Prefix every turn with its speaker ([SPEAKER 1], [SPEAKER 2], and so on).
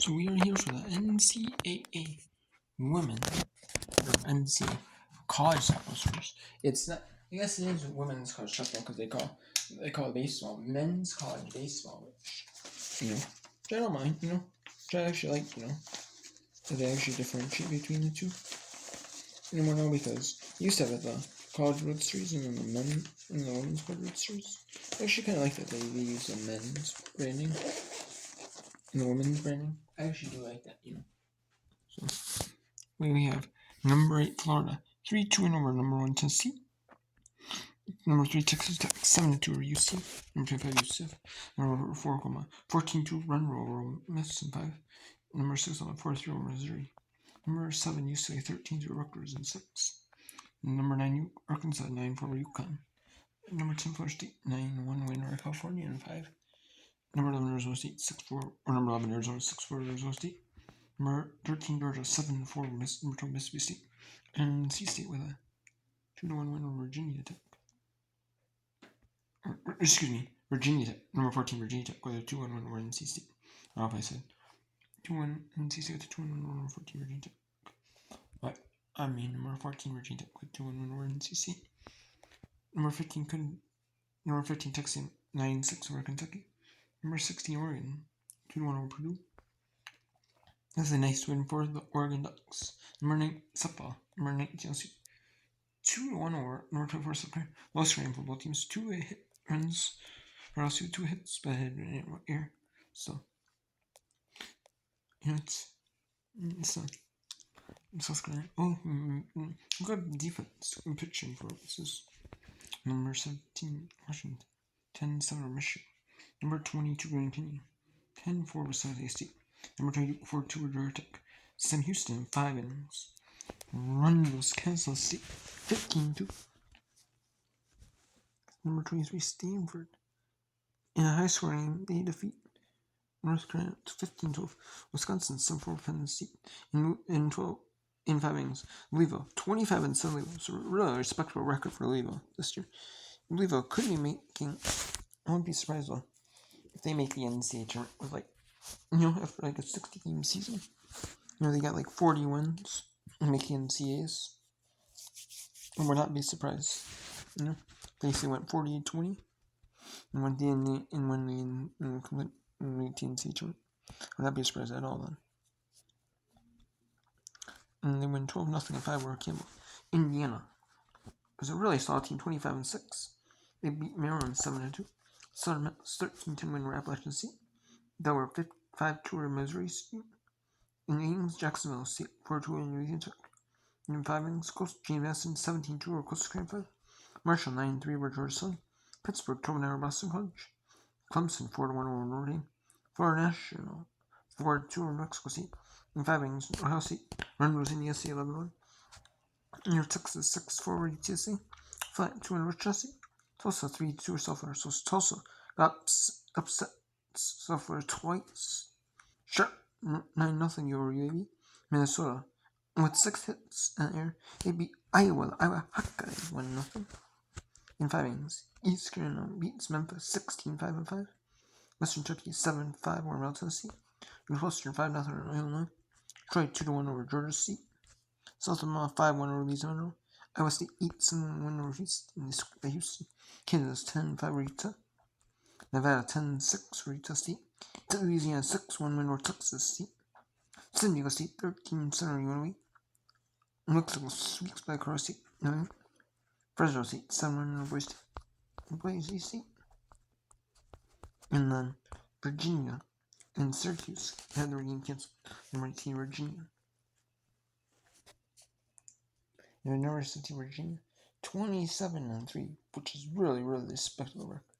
[SPEAKER 1] So we are here for the NCAA women, or NCAA college softball. It's not. I guess it is women's college softball because they call it baseball men's college baseball, which I don't mind. Which I actually like. They actually differentiate between the two anymore now because you used to have the college World Series and then the men and the women's college World Series. I actually kind of like that they use the men's branding and the women's branding. I actually do like that. So we have number 8 Florida, 3-2 over number 1 Tennessee. Number 3 Texas Tech, 7-2 over UC. Number 25 UCF. Number 4 Oklahoma, 14-2 run roll over Miss and 5. Number 6 4-3 over Missouri. Number 7 UCLA, 13-2 Rutgers and 6. Number 9 Arkansas, 9-4 over UConn. Number 10 Florida State, 9-1 win over California and 5. Number 11 Arizona State, 6-4 or number 11 Arizona, 6-4 Arizona State. Number 13 Georgia, 7-4 number 12 Mississippi State. And NC State with a 2-1 win over Virginia Tech. Virginia Tech. Number 14 Virginia Tech with a 2-1 win over NC State. I don't know if I said 2-1 NC State with a 2-1 win over number 14 Virginia Tech. But I mean number 14 Virginia Tech with 2-1 win over NC State. Number 15 Texas 9-6 over Kentucky. Number 16 Oregon 2-1 over Purdue. That's a nice win for the Oregon Ducks. Number 9 softball. Number 19 LSU 2-1 over number 24 South low scoring for both teams. 2 hit runs for LSU, 2 hits, but it didn't air. So it's South Carolina. Good defense and pitching for purposes. Number 17 Washington, 10-7 over Michigan. Number 22 Grand Canyon, 10-4 over San Jose State. Number 24 Georgia Tech, Sam Houston 5 innings. Run Kansas State 15-2. Number 23 Stanford. In a high scoring, they defeat North Carolina 15-12. Wisconsin 7-4 Penn State in 5 innings. Louisville 25-7 Louisville. So really a respectable record for Louisville this year. Louisville could be making. I wouldn't be surprised though if they make the NCAA tournament with after a 60-game season. They got 40 wins and make the NCAAs. And would not be surprised. They say went 40-20 and went the NCAA tournament. Would not be surprised at all then. And they win 12-0 and 5 over Campbell. Indiana was a really solid team, 25-6. They beat Maryland 7-2. Southern Methodist 13-10 win over Appalachian State. Delaware 5-2 over Missouri State. In innings, Jacksonville State 4-2 over Louisiana Tech. In 5 innings, James Madison 17-2 over Coastal Carolina 5. Marshall 9-3 over Georgia Southern. Pittsburgh 12-9 over Boston College. Clemson 4-1 over Notre Dame. Florida National 4-2 over Mexico State. In 5 innings, Ohio State run was in the SC 11-1. Near Texas 6-4 over UTSA. Flat 2 over Wichita State. Tulsa 3-2 over South Florida. So Tulsa got upset South Florida twice. Sharp 9-0 over UAB. Minnesota with 6 hits in the air. They beat Iowa Hawkeyes 1-0. In 5 innings, East Carolina beats Memphis 16-5-5. Western Kentucky 7-5 over Middle Tennessee. Northwestern 5-0 over Illinois. Troy 2-1 over Georgia State. South Alabama 5-1 over Louisiana Monroe. Iowa State 8-7 win over Houston. Kansas 10-5 over Utah. Nevada 10-6 over Utah State. Louisiana 6-1 win over Texas State. San Diego State 13-7 over UNLV. Mexico sweeps by Colorado State 9. Fresno State 7-1 over Boise State. And then Virginia and Syracuse had their game canceled. Number 18 Virginia. University of Virginia 27-3, which is really, really respectable record.